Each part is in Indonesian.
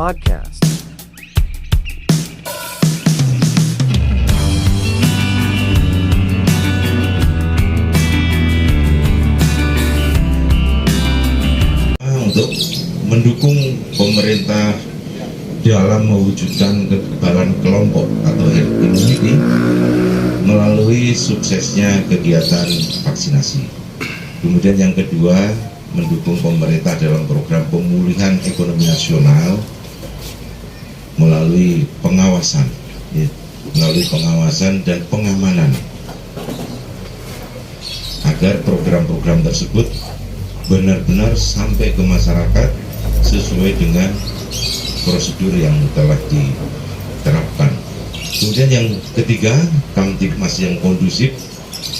podcast. Untuk mendukung pemerintah dalam mewujudkan kekebalan kelompok atau herd immunity melalui suksesnya kegiatan vaksinasi. Kemudian yang kedua, mendukung pemerintah dalam program pemulihan ekonomi nasional melalui pengawasan, dan pengamanan agar program-program tersebut benar-benar sampai ke masyarakat sesuai dengan prosedur yang telah diterapkan. Kemudian yang ketiga, Kamtibmas yang kondusif,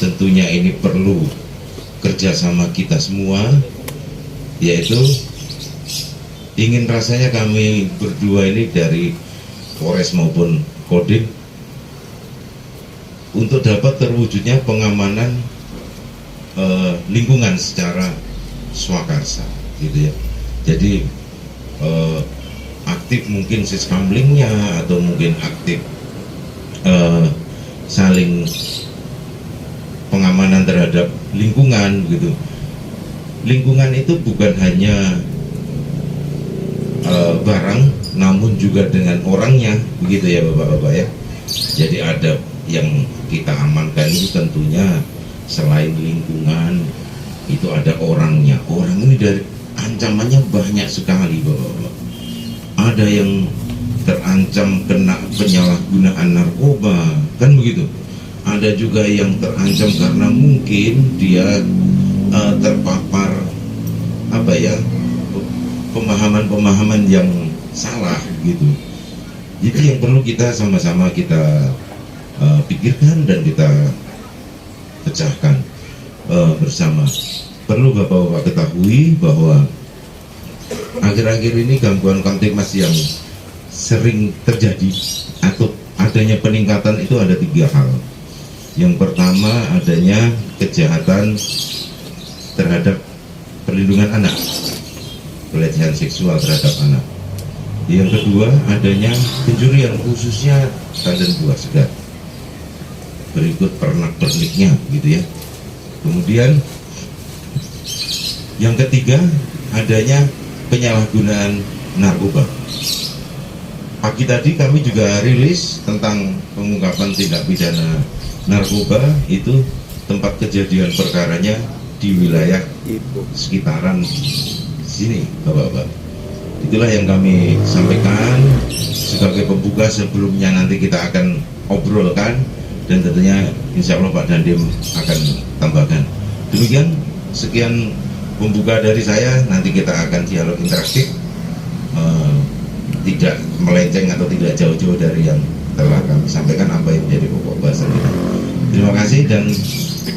tentunya ini perlu kerjasama kita semua, yaitu ingin rasanya kami berdua ini dari Polres maupun Kodim untuk dapat terwujudnya pengamanan lingkungan secara swakarsa, gitu ya. Jadi aktif mungkin siskamlingnya atau mungkin aktif saling pengamanan terhadap lingkungan, gitu. Lingkungan itu bukan hanya barang, namun juga dengan orangnya, begitu ya Bapak-bapak ya. Jadi ada yang kita amankan itu tentunya selain lingkungan, itu ada orangnya. Orang ini dari ancamannya banyak sekali Bapak-bapak. Ada yang terancam kena penyalahgunaan narkoba, kan begitu. Ada juga yang terancam karena mungkin dia terpapar pemahaman-pemahaman yang salah, gitu. Jadi yang perlu kita sama-sama kita pikirkan dan kita pecahkan bersama. Perlu Bapak-bapak ketahui bahwa akhir-akhir ini gangguan Kamtibmas yang sering terjadi atau adanya peningkatan itu ada 3 hal. Yang pertama, adanya kejahatan terhadap perlindungan anak, pelecehan seksual terhadap anak. Yang kedua, adanya pencurian khususnya ikan dan buah segar. Berikut pernak-perniknya, gitu ya. Kemudian yang ketiga, adanya penyalahgunaan narkoba. Pagi tadi kami juga rilis tentang pengungkapan tindak pidana narkoba, itu tempat kejadian perkaranya di wilayah sekitaran sini Bapak-bapak. Itulah yang kami sampaikan sebagai pembuka. Sebelumnya nanti kita akan obrolkan dan tentunya insya Allah Pak Dandim akan tambahkan. Demikian, sekian pembuka dari saya. Nanti kita akan dialog interaktif, tidak melenceng atau tidak jauh-jauh dari yang telah kami sampaikan apa yang menjadi pokok bahasan kita. Terima kasih dan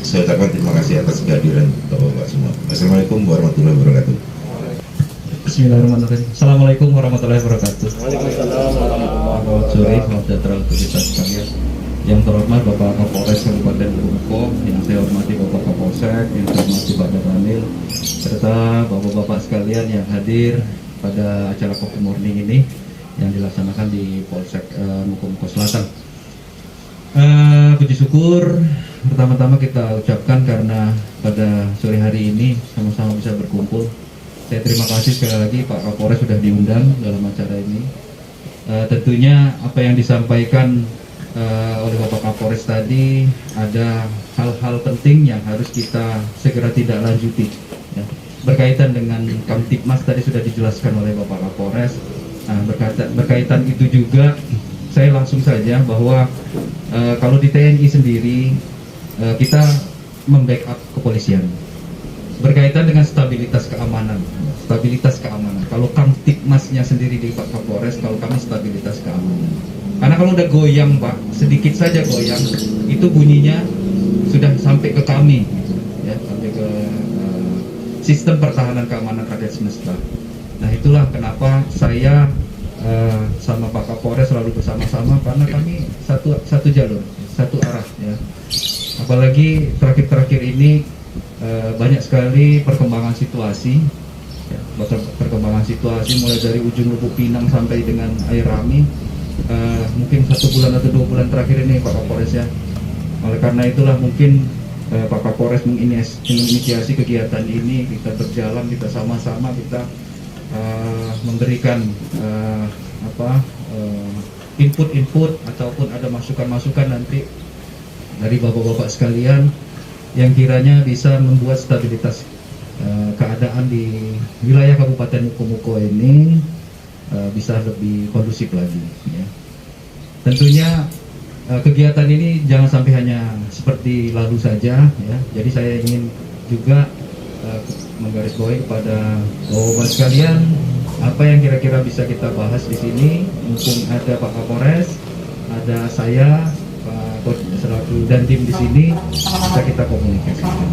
saya ucapkan terima kasih atas kehadiran Bapak-bapak semua. Assalamualaikum warahmatullahi wabarakatuh. Bismillahirrahmanirrahim. Assalamualaikum warahmatullahi wabarakatuh. Waalaikumsalam warahmatullahi wabarakatuh. Selamat sejahtera untuk kita sekalian. Yang terhormat Bapak Kapolres Kabupaten Purwokerto, yang saya hormati Bapak Kapolsek, yang saya hormati Pak Danil, serta Bapak-bapak sekalian yang hadir pada acara Coffee Morning ini yang dilaksanakan di Polsek Mukomuko Selatan. Puji syukur pertama-tama kita ucapkan karena pada sore hari ini sama-sama bisa berkumpul. Saya terima kasih sekali lagi Pak Kapolres sudah diundang dalam acara ini. Tentunya apa yang disampaikan oleh Bapak Kapolres tadi, ada hal-hal penting yang harus kita segera tidak lanjuti, ya. Berkaitan dengan Kamtibmas tadi sudah dijelaskan oleh Bapak Kapolres. Nah, berkaitan itu juga saya langsung saja bahwa kalau di TNI sendiri kita membackup kepolisian berkaitan dengan stabilitas keamanan. Kalau Kamtibmasnya sendiri di Pak Kapolres, kalau kami stabilitas keamanan. Karena kalau udah goyang Pak, sedikit saja goyang, itu bunyinya sudah sampai ke kami, gitu, ya, sampai ke sistem pertahanan keamanan rakyat semesta. Nah itulah kenapa saya sama Pak Kapolres selalu bersama-sama, karena kami satu jalur, satu arah, ya. Apalagi terakhir-terakhir ini banyak sekali perkembangan situasi ya, perkembangan situasi mulai dari ujung Lubuk Pinang sampai dengan Air Rami. Mungkin 1 bulan atau 2 bulan terakhir ini Pak Kapolres ya. Oleh karena itulah mungkin Pak Kapolres menginisiasi kegiatan ini, kita berjalan, kita sama-sama kita memberikan input-input ataupun ada masukan-masukan nanti dari bapak-bapak sekalian yang kiranya bisa membuat stabilitas keadaan di wilayah Kabupaten Mukomuko ini bisa lebih kondusif lagi ya. Tentunya kegiatan ini jangan sampai hanya seperti lalu saja ya. Jadi saya ingin juga menggarisbawahi kepada bapak-bapak sekalian apa yang kira-kira bisa kita bahas di sini. Mumpung ada Pak Kapolres, ada saya, Pak selaku dan tim di sini, bisa kita komunikasikan.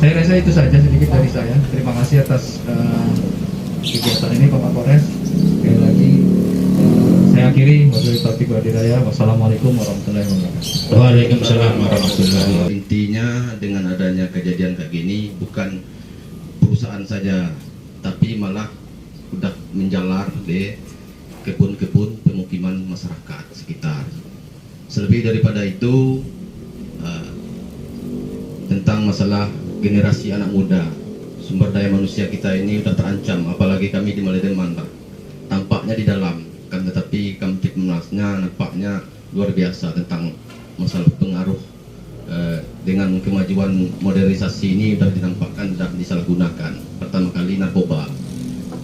Saya rasa itu saja sedikit dari saya. Terima kasih atas kegiatan ini Pak Kapolres. Sekali lagi saya akhiri. Wabillahi taufiq wal hidayah. Wassalamualaikum warahmatullahi wabarakatuh. Waalaikumsalam warahmatullahi wabarakatuh. Intinya dengan adanya kejadian kayak gini, bukan perusahaan saja, tapi malah sudah menjalar di kebun-kebun pemukiman masyarakat sekitar. Selebih daripada itu, tentang masalah generasi anak muda, sumber daya manusia kita ini sudah terancam, apalagi kami di Maledeman, tampaknya di dalam, kan, tetapi Kamtibmasnya nampaknya luar biasa tentang masalah pengaruh dengan kemajuan modernisasi ini sudah dinampakkan, sudah disalahgunakan. Pertama kali narkoba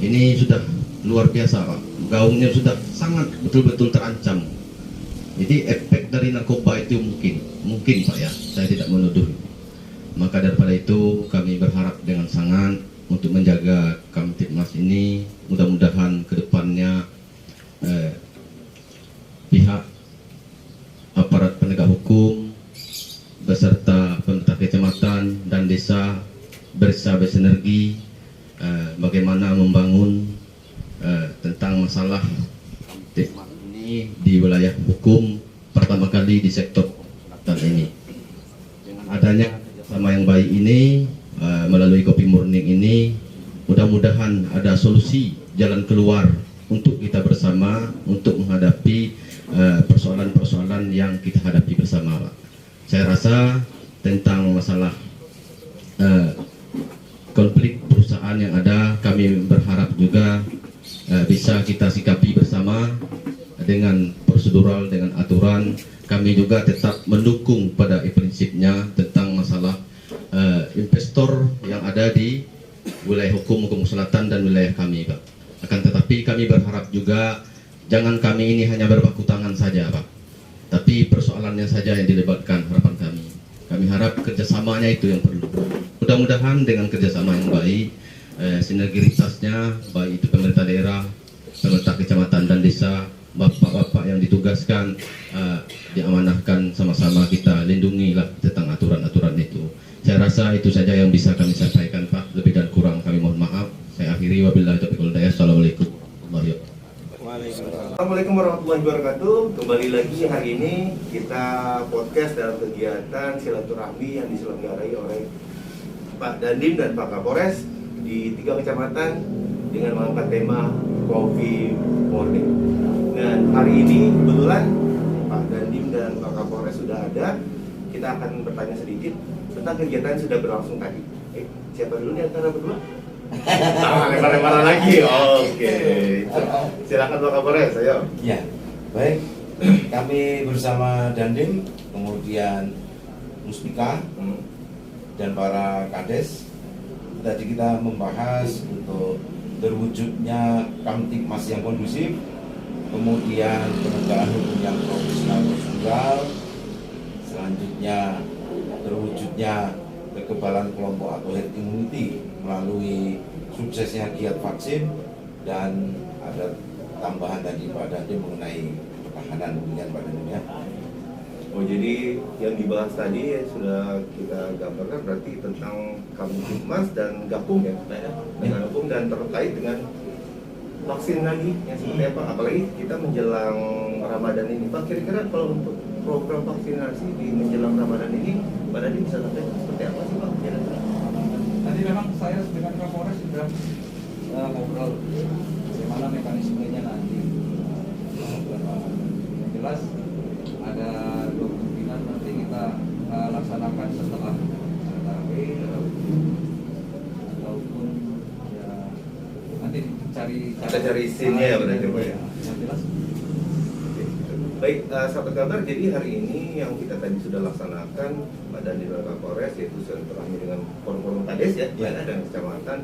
ini sudah luar biasa Pak, gaungnya sudah sangat betul-betul terancam. Jadi efek dari narkoba itu mungkin Pak ya, saya tidak menuduh. Maka daripada itu kami berharap dengan sangat untuk menjaga Kamtibmas ini, mudah-mudahan kedepannya pihak aparat penegak hukum beserta pemerintah kecamatan dan desa bersinergi bagaimana membangun tentang masalah ini di wilayah hukum pertama kali di sektor selatan ini. Dengan adanya kerjasama yang baik ini melalui Kopi Morning ini, mudah-mudahan ada solusi jalan keluar untuk kita bersama untuk menghadapi persoalan-persoalan yang kita hadapi bersama Pak. Saya rasa tentang masalah konflik perusahaan yang ada, kami berharap juga bisa kita sikapi bersama dengan prosedural, dengan aturan. Kami juga tetap mendukung pada prinsipnya tentang masalah investor yang ada di wilayah hukum Selatan dan wilayah kami Pak. Akan tetapi kami berharap juga jangan kami ini hanya berbaku tangan saja Pak, tapi persoalannya saja yang dilibatkan. Harapan kami harap kerjasamanya itu yang perlu. Mudah-mudahan dengan kerjasama yang baik, sinergitasnya baik itu pemerintah daerah, pemerintah kecamatan dan desa, bapak-bapak yang ditugaskan, diamanahkan sama-sama kita lindungilah tentang aturan-aturan itu. Saya rasa itu saja yang bisa kami sampaikan Pak. Lebih dan kurang kami mohon maaf. Saya akhiri, wabillahi taufiq wal hidayah. Assalamualaikum warahmatullahi wabarakatuh. Assalamualaikum warahmatullahi wabarakatuh. Kembali lagi hari ini kita podcast dalam kegiatan silaturahmi yang diselenggarakan oleh Pak Dandim dan Pak Kapolres di 3 kecamatan dengan mengangkat tema Coffee Morning. Dan hari ini kebetulan Pak Dandim dan Pak Kapolres sudah ada. Kita akan bertanya sedikit tentang kegiatan yang sudah berlangsung tadi. Siapa dulu nih antara berdua? Lempar-lemparan lagi. Oke. Silakan Pak Kapolres, ayo. Ya, baik. Kami bersama Dandim, kemudian Muspika dan para kades. Tadi kita membahas untuk terwujudnya Kamtibmas yang kondusif, kemudian penegakan hukum yang profesional prosedural, selanjutnya terwujudnya kekebalan kelompok atau herd immunity melalui suksesnya giat vaksin, dan ada tambahan tadi Pak Dandim mengenai pertahanan demikian Pak Dandim ya. Oh, jadi yang dibahas tadi sudah kita gambarkan berarti tentang Kamtibmas dan Gapung ya, dengan hukum dan terkait dengan vaksin lagi yang seperti apa, apalagi kita menjelang Ramadan ini Pak. Kira-kira kalau untuk program vaksinasi di menjelang Ramadan ini Pak Dandim bisa sampaikan seperti apa sih Pak? Kira-kira? Tadi memang saya dengan Kapolres sudah ngobrol bagaimana mekanismenya nanti. Yang jelas ada 2 kemungkinan nanti kita laksanakan setelah tarawih ataupun ya nanti Kita cari scene-nya ya berarti Pak ya. Yang jelas. Baik, sahabat kabar, jadi hari ini yang kita tadi sudah laksanakan Pak Dandim dan Kapolres, yaitu silaturahmi dengan forum-forum kades ya, dan kecamatan.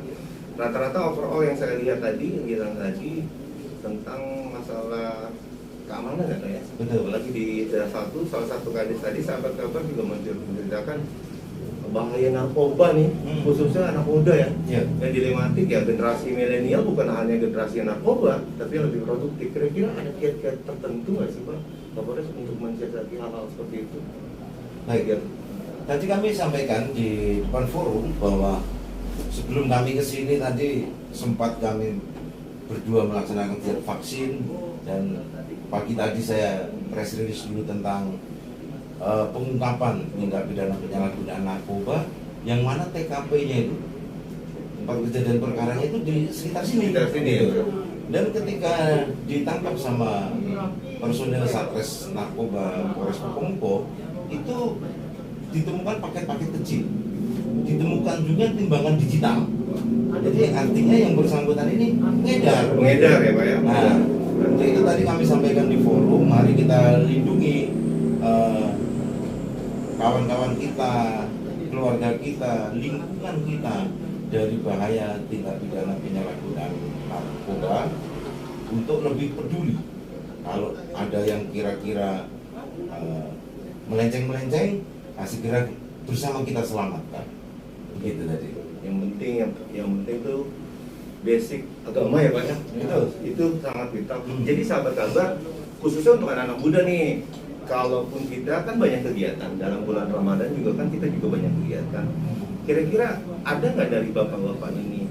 Rata-rata overall yang saya lihat tadi, yang bilang tadi tentang masalah keamanan ya Pak ya. Betul. Apalagi di daerah salah satu kades tadi, sahabat kabar juga menceritakan bahaya narkoba nih, khususnya anak muda ya. Yang dilematik ya, generasi milenial bukan hanya generasi narkoba, tapi yang lebih produktif. Kira-kira ada kiat-kiat tertentu nggak sih Pak Kapolres untuk mensiasati hal-hal seperti itu? Baik, tadi kami sampaikan di depan forum bahwa sebelum kami ke sini tadi sempat kami berdua melaksanakan kegiatan vaksin, dan pagi tadi saya press release dulu tentang pengungkapan tindak pidana penyalahgunaan narkoba, yang mana TKP-nya itu, tempat kejadian perkaranya itu di sekitar sini. Ya. Dan ketika ditangkap sama personel Satres Narkoba Polres Pemko, itu ditemukan paket-paket kecil, ditemukan juga timbangan digital. Jadi artinya yang bersangkutan ini mengedar ya Pak ya. Nah, untuk itu tadi kami sampaikan di forum, mari kita lindungi kawan-kawan kita, keluarga kita, lingkungan kita dari bahaya tindak pidana penyalahgunaan narkoba, untuk lebih peduli kalau ada yang kira-kira melenceng-melenceng, segera bersama kita selamatkan. Begitu tadi. Yang penting itu basic agama ya Pak ya. Itu sangat vital. Jadi sahabat kabar, khususnya untuk anak-anak muda nih, kalaupun kita kan banyak kegiatan dalam bulan Ramadan juga kan kita juga banyak kegiatan. Kira-kira ada nggak dari bapak-bapak ini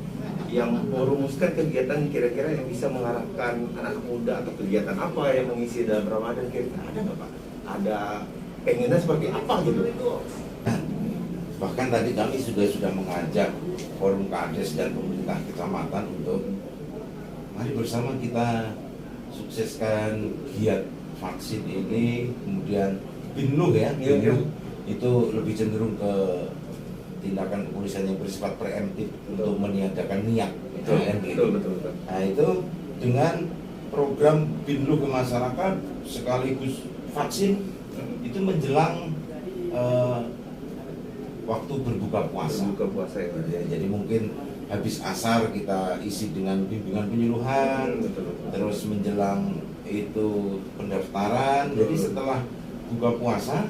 yang merumuskan kegiatan kira-kira yang bisa mengarahkan anak muda atau kegiatan apa yang mengisi dalam Ramadan? Kira-kira ada nggak Pak? Ada pengennya seperti apa gitu? Nah, bahkan tadi kami sudah mengajak forum kades dan pemerintah kecamatan untuk mari bersama kita sukseskan giat vaksin ini. Kemudian Binluh ya, Binluh itu lebih cenderung ke tindakan kepolisian yang bersifat preemptif untuk meniadakan niat. Betul. Nah itu dengan program Binluh ke masyarakat sekaligus vaksin itu menjelang waktu berbuka puasa. Ya, jadi mungkin habis asar kita isi dengan bimbingan penyuluhan, terus menjelang itu pendaftaran. Jadi setelah buka puasa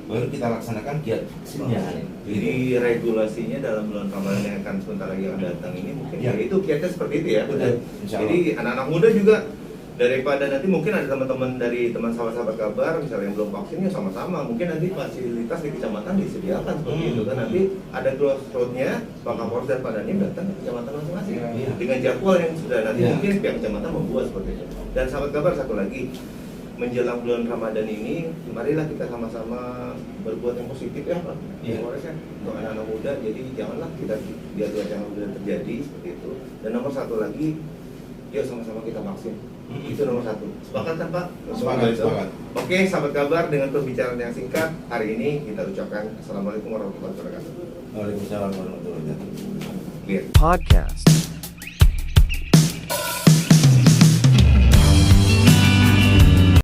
baru kita laksanakan giat vaksinnya. Jadi regulasinya dalam bulan Ramadan yang akan sebentar lagi akan datang ini mungkin ya itu kiatnya seperti itu ya. Betul. Jadi anak-anak muda juga, daripada nanti mungkin ada teman-teman dari teman sahabat kabar misalnya yang belum vaksin ya sama-sama mungkin nanti fasilitas di kecamatan disediakan seperti itu kan, nanti ada crossroadnya Pak Kapolres dan Pak Dandim datang ke kecamatan masing-masing dengan jadwal yang sudah nanti mungkin pihak kecamatan membuat seperti itu. Dan sahabat kabar, satu lagi, menjelang bulan Ramadan ini marilah kita sama-sama berbuat yang positif ya Pak Kapolres ya, untuk anak-anak muda. Jadi janganlah kita biar jangan terjadi seperti itu. Dan nomor satu lagi, yuk sama-sama kita vaksin. Itu nomor satu. Sepakat kan Pak? Sepakat. Oke, sahabat kabar, dengan pembicaraan yang singkat hari ini kita ucapkan Assalamualaikum warahmatullahi wabarakatuh. Waalaikumsalam warahmatullahi wabarakatuh. Clear. Podcast.